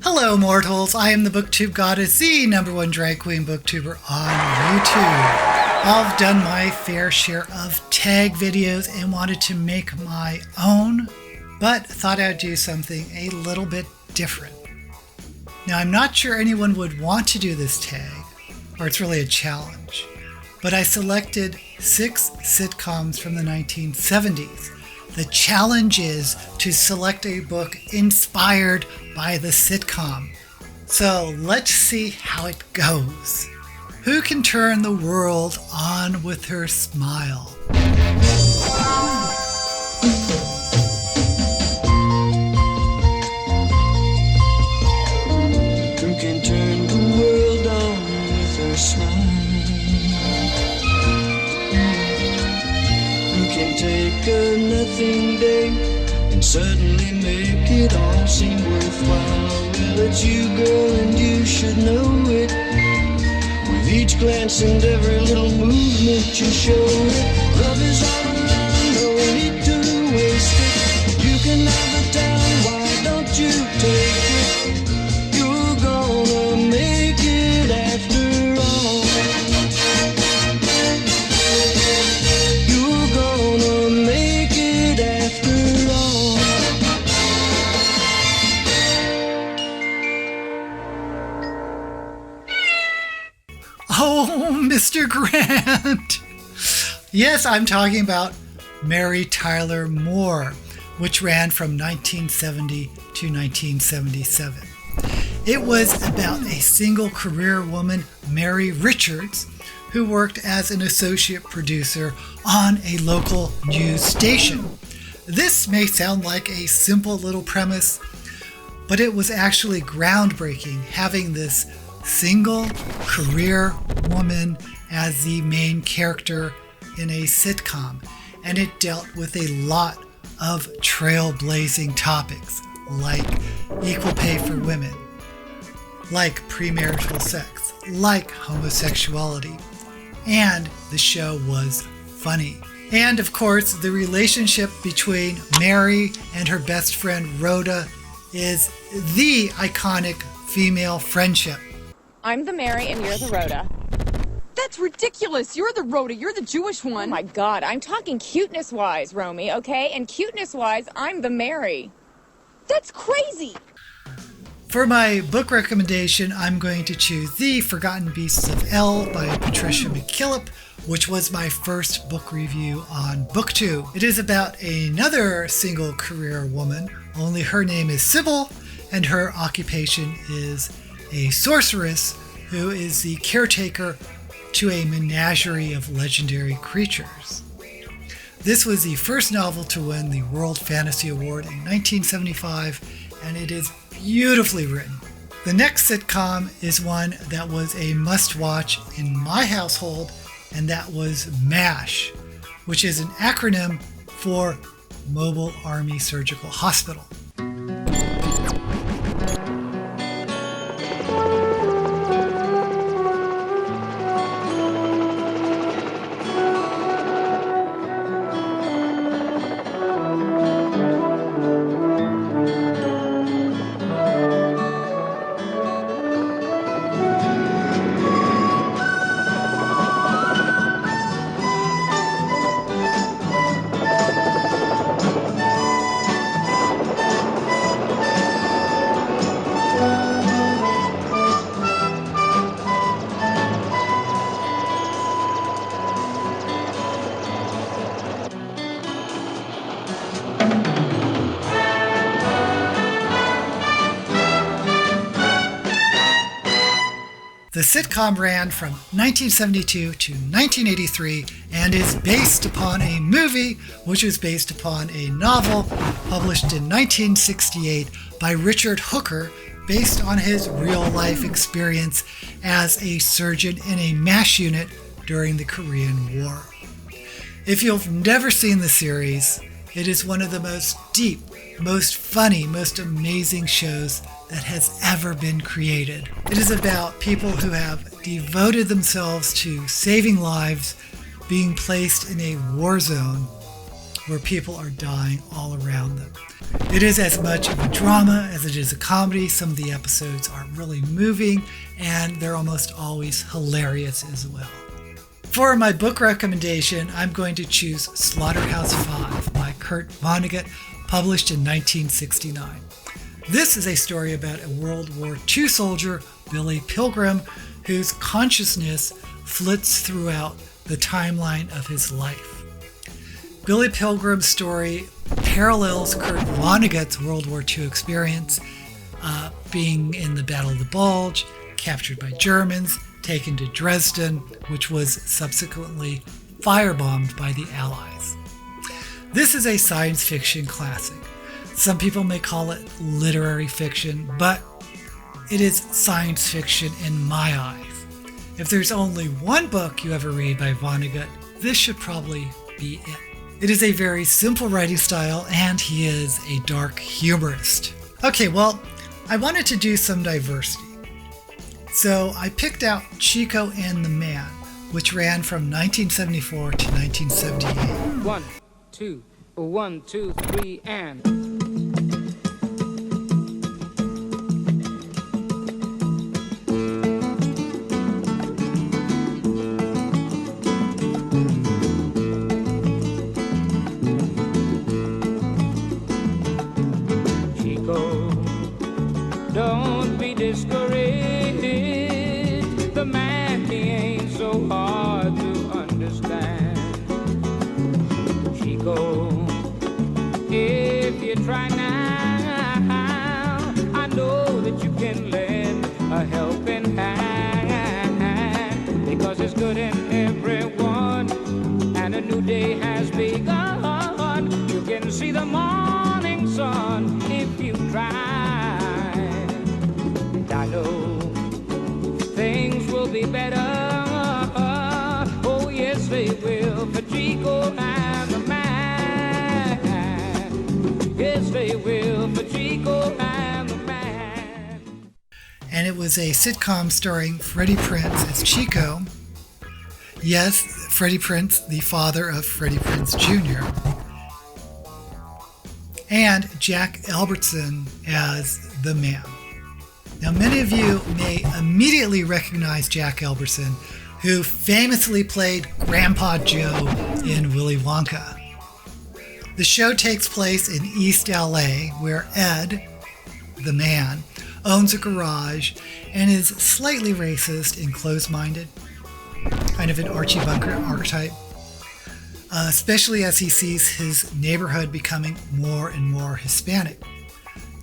Hello mortals, I am the Booktube Goddess, the #1 drag queen booktuber on YouTube. I've done my fair share of tag videos and wanted to make my own, but thought I'd do something a little bit different. Now I'm not sure anyone would want to do this tag, or it's really a challenge, but I selected 6 sitcoms from the 1970s. The challenge is to select a book inspired by the sitcom. So let's see how it goes. Who can turn the world on with her smile? Who can turn the world on with her smile? Take a nothing day and suddenly make it all seem worthwhile. Well, it's you, girl, and you should know it. With each glance and every little movement you show it. Love is all around, no need to waste it. You can have the town, why don't you take it? You're gonna make it after all. Oh, Mr. Grant! Yes, I'm talking about Mary Tyler Moore, which ran from 1970 to 1977. It was about a single career woman, Mary Richards, who worked as an associate producer on a local news station. This may sound like a simple little premise, but it was actually groundbreaking, having this single career woman as the main character in a sitcom, and it dealt with a lot of trailblazing topics like equal pay for women, like premarital sex, like homosexuality, and the show was funny. And of course, the relationship between Mary and her best friend Rhoda is the iconic female friendship. I'm the Mary and you're the Rhoda. That's ridiculous. You're the Rhoda. You're the Jewish one. Oh my God, I'm talking cuteness-wise, Romy, okay? And cuteness-wise, I'm the Mary. That's crazy. For my book recommendation, I'm going to choose The Forgotten Beasts of Elle by Patricia McKillip, which was my first book review on Booktube. It is about another single career woman, only her name is Sybil, and her occupation is a sorceress who is the caretaker to a menagerie of legendary creatures. This was the first novel to win the World Fantasy Award in 1975, and it is beautifully written. The next sitcom is one that was a must-watch in my household, and that was MASH, which is an acronym for Mobile Army Surgical Hospital. The sitcom ran from 1972 to 1983 and is based upon a movie which was based upon a novel published in 1968 by Richard Hooker based on his real-life experience as a surgeon in a MASH unit during the Korean War. If you've never seen the series, it is one of the most deep, most funny, most amazing shows that has ever been created. It is about people who have devoted themselves to saving lives, being placed in a war zone, where people are dying all around them. It is as much of a drama as it is a comedy. Some of the episodes are really moving, and they're almost always hilarious as well. For my book recommendation, I'm going to choose Slaughterhouse-Five by Kurt Vonnegut, published in 1969. This is a story about a World War II soldier, Billy Pilgrim, whose consciousness flits throughout the timeline of his life. Billy Pilgrim's story parallels Kurt Vonnegut's World War II experience, being in the Battle of the Bulge, captured by Germans, taken to Dresden, which was subsequently firebombed by the Allies. This is a science fiction classic. Some people may call it literary fiction, but it is science fiction in my eyes. If there's only one book you ever read by Vonnegut, this should probably be it. It is a very simple writing style, and he is a dark humorist. Okay, well, I wanted to do some diversity. So I picked out Chico and the Man, which ran from 1974 to 1978. 1, 2, 1, 2, 3, and... Chico, don't be discouraged. The man, he ain't so hard to understand. Chico, if you try now, I know that you can lend a helping hand, because it's good in everyone, and a new day has begun. You can see the morning sun if you try, and I know things will be better. Oh yes, they will, for Chico and the Man. Yes, they will, for Chico and the Man. And it was a sitcom starring Freddie Prinze as Chico. Yes, Freddie Prinze, the father of Freddie Prinze Jr. And Jack Albertson as the Man. Now, many of you may immediately recognize Jack Albertson, who famously played Grandpa Joe in Willy Wonka. The show takes place in East LA, where Ed, the Man, owns a garage and is slightly racist and closed-minded, kind of an Archie Bunker archetype, especially as he sees his neighborhood becoming more and more Hispanic.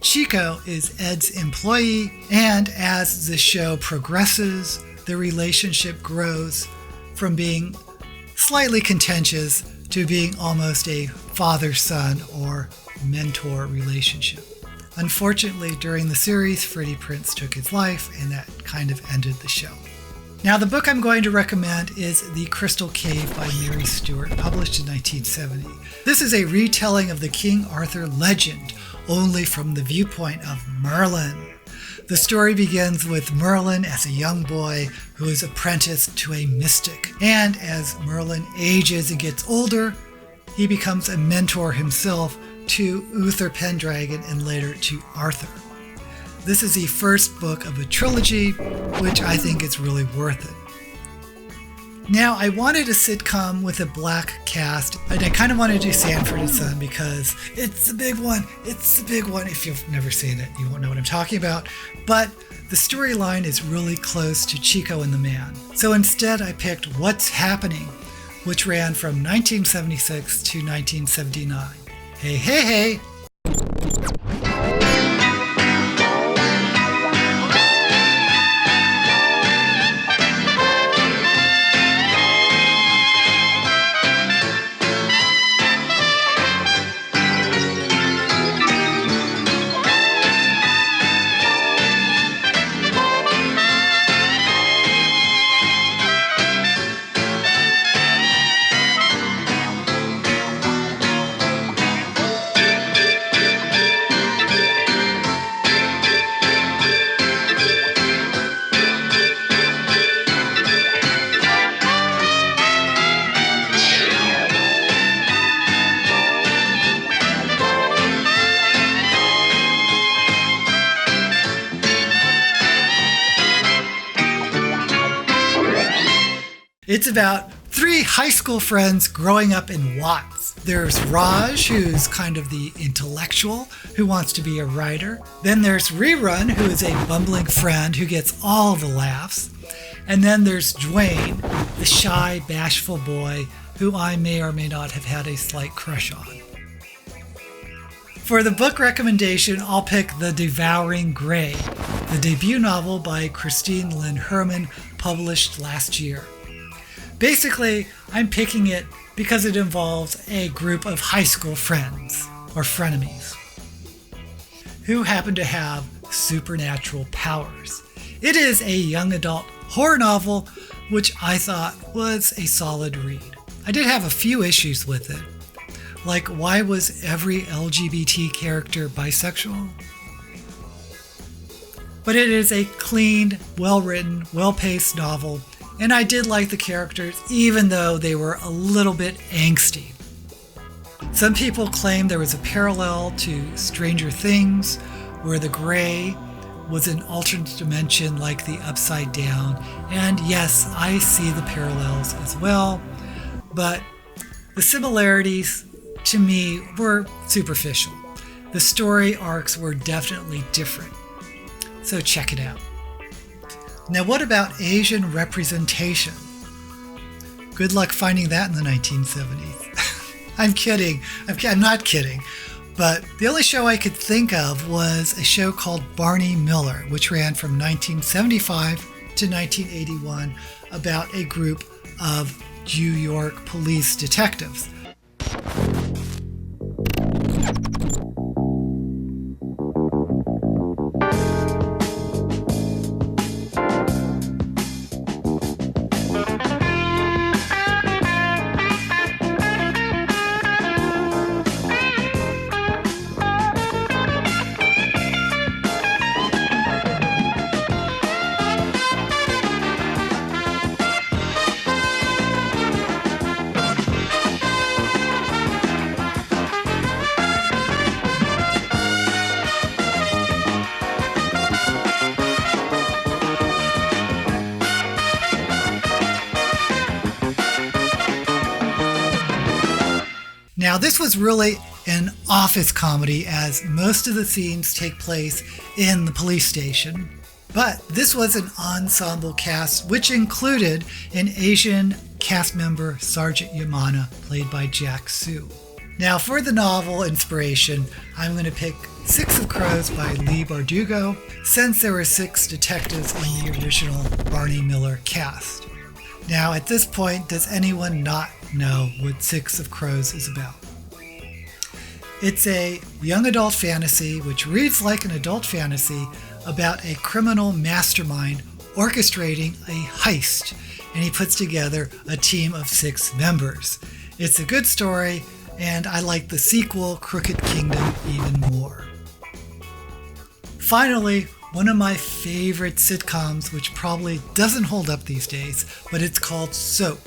Chico is Ed's employee, and as the show progresses, the relationship grows from being slightly contentious to being almost a father-son or mentor relationship. Unfortunately, during the series, Freddie Prinze took his life, and that kind of ended the show. Now, the book I'm going to recommend is The Crystal Cave by Mary Stewart, published in 1970. This is a retelling of the King Arthur legend, only from the viewpoint of Merlin. The story begins with Merlin as a young boy who is apprenticed to a mystic. And as Merlin ages and gets older, he becomes a mentor himself to Uther Pendragon and later to Arthur. This is the first book of a trilogy, which I think is really worth it. Now, I wanted a sitcom with a black cast, and I kind of wanted to do Sanford and Son because it's the big one. It's the big one. If you've never seen it, you won't know what I'm talking about. But the storyline is really close to Chico and the Man. So instead, I picked What's Happening, which ran from 1976 to 1979. Hey, hey, hey! It's about three high school friends growing up in Watts. There's Raj, who's kind of the intellectual, who wants to be a writer. Then there's Rerun, who is a bumbling friend who gets all the laughs. And then there's Dwayne, the shy, bashful boy who I may or may not have had a slight crush on. For the book recommendation, I'll pick The Devouring Gray, the debut novel by Christine Lynn Herman, published last year. Basically, I'm picking it because it involves a group of high school friends, or frenemies, who happen to have supernatural powers. It is a young adult horror novel, which I thought was a solid read. I did have a few issues with it, like why was every LGBT character bisexual? But it is a clean, well-written, well-paced novel, and I did like the characters even though they were a little bit angsty. Some people claim there was a parallel to Stranger Things, where the gray was an alternate dimension like the Upside Down, and yes, I see the parallels as well, but the similarities to me were superficial. The story arcs were definitely different, so check it out. Now, what about Asian representation? Good luck finding that in the 1970s. I'm kidding. I'm not kidding. But the only show I could think of was a show called Barney Miller, which ran from 1975 to 1981 about a group of New York police detectives. Now, this was really an office comedy, as most of the scenes take place in the police station. But this was an ensemble cast, which included an Asian cast member, Sergeant Yamana, played by Jack Sue. Now, for the novel inspiration, I'm going to pick Six of Crows by Leigh Bardugo, since there were 6 detectives in the original Barney Miller cast. Now, at this point, does anyone not know what Six of Crows is about? It's a young adult fantasy which reads like an adult fantasy about a criminal mastermind orchestrating a heist, and he puts together a team of 6 members. It's a good story, and I like the sequel, Crooked Kingdom, even more. Finally, one of my favorite sitcoms, which probably doesn't hold up these days, but it's called Soap,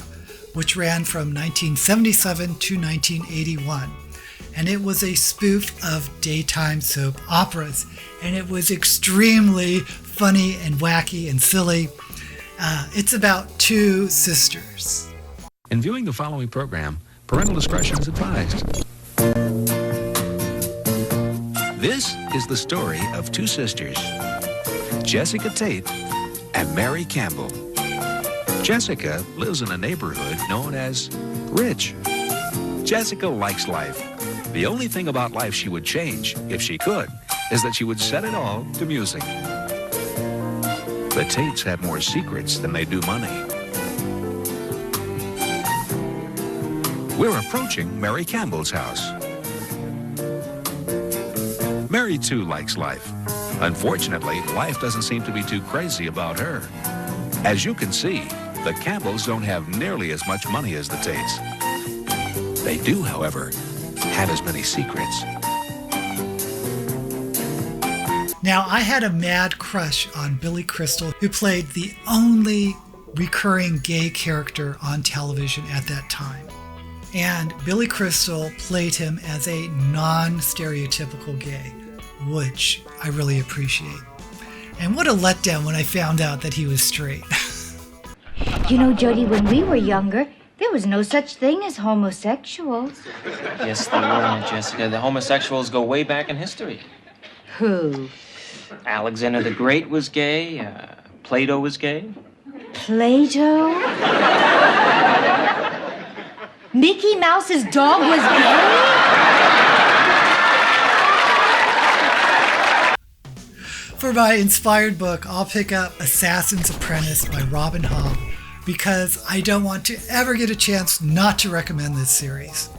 which ran from 1977 to 1981. And it was a spoof of daytime soap operas, and it was extremely funny and wacky and silly. It's about 2 sisters. In viewing the following program, parental discretion is advised. This is the story of 2 sisters, Jessica Tate and Mary Campbell. Jessica lives in a neighborhood known as Rich. Jessica likes life. The only thing about life she would change, if she could, is that she would set it all to music. The Tates have more secrets than they do money. We're approaching Mary Campbell's house. Mary, too, likes life. Unfortunately, life doesn't seem to be too crazy about her. As you can see, the Campbells don't have nearly as much money as the Tates. They do, however, have as many secrets. Now, I had a mad crush on Billy Crystal, who played the only recurring gay character on television at that time. And Billy Crystal played him as a non-stereotypical gay, which I really appreciate. And what a letdown when I found out that he was straight. You know, Jody, when we were younger, there was no such thing as homosexuals. Yes, there were, Jessica. The homosexuals go way back in history. Who? Alexander the Great was gay. Plato was gay. Plato? Mickey Mouse's dog was gay? For my inspired book, I'll pick up Assassin's Apprentice by Robin Hobb because I don't want to ever get a chance not to recommend this series.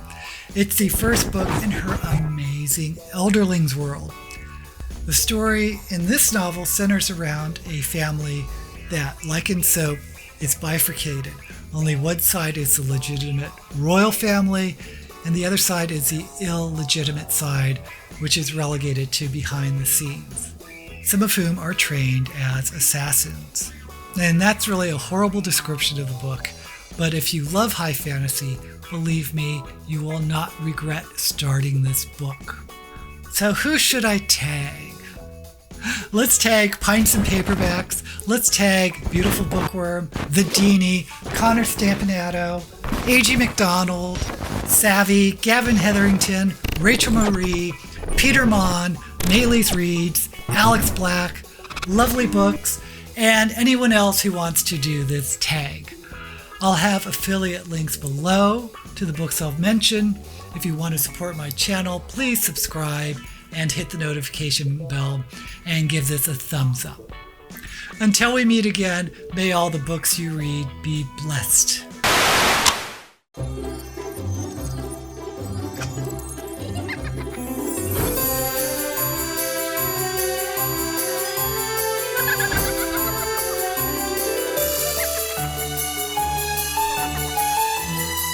It's the first book in her amazing Elderlings world. The story in this novel centers around a family that, like in Soap, is bifurcated. Only one side is the legitimate royal family, and the other side is the illegitimate side, which is relegated to behind the scenes, some of whom are trained as assassins. And that's really a horrible description of the book, but if you love high fantasy, believe me, you will not regret starting this book. So who should I tag? Let's tag Pints and Paperbacks. Let's tag Beautiful Bookworm, The Deanie, Connor Stampinato, A.G. McDonald, Savvy, Gavin Hetherington, Rachel Marie, Peter Mon, Maylis Reeds, Alex Black, Lovely Books, and anyone else who wants to do this tag. I'll have affiliate links below to the books I'll mention. If you want to support my channel, please subscribe and hit the notification bell and give this a thumbs up. Until we meet again, may all the books you read be blessed.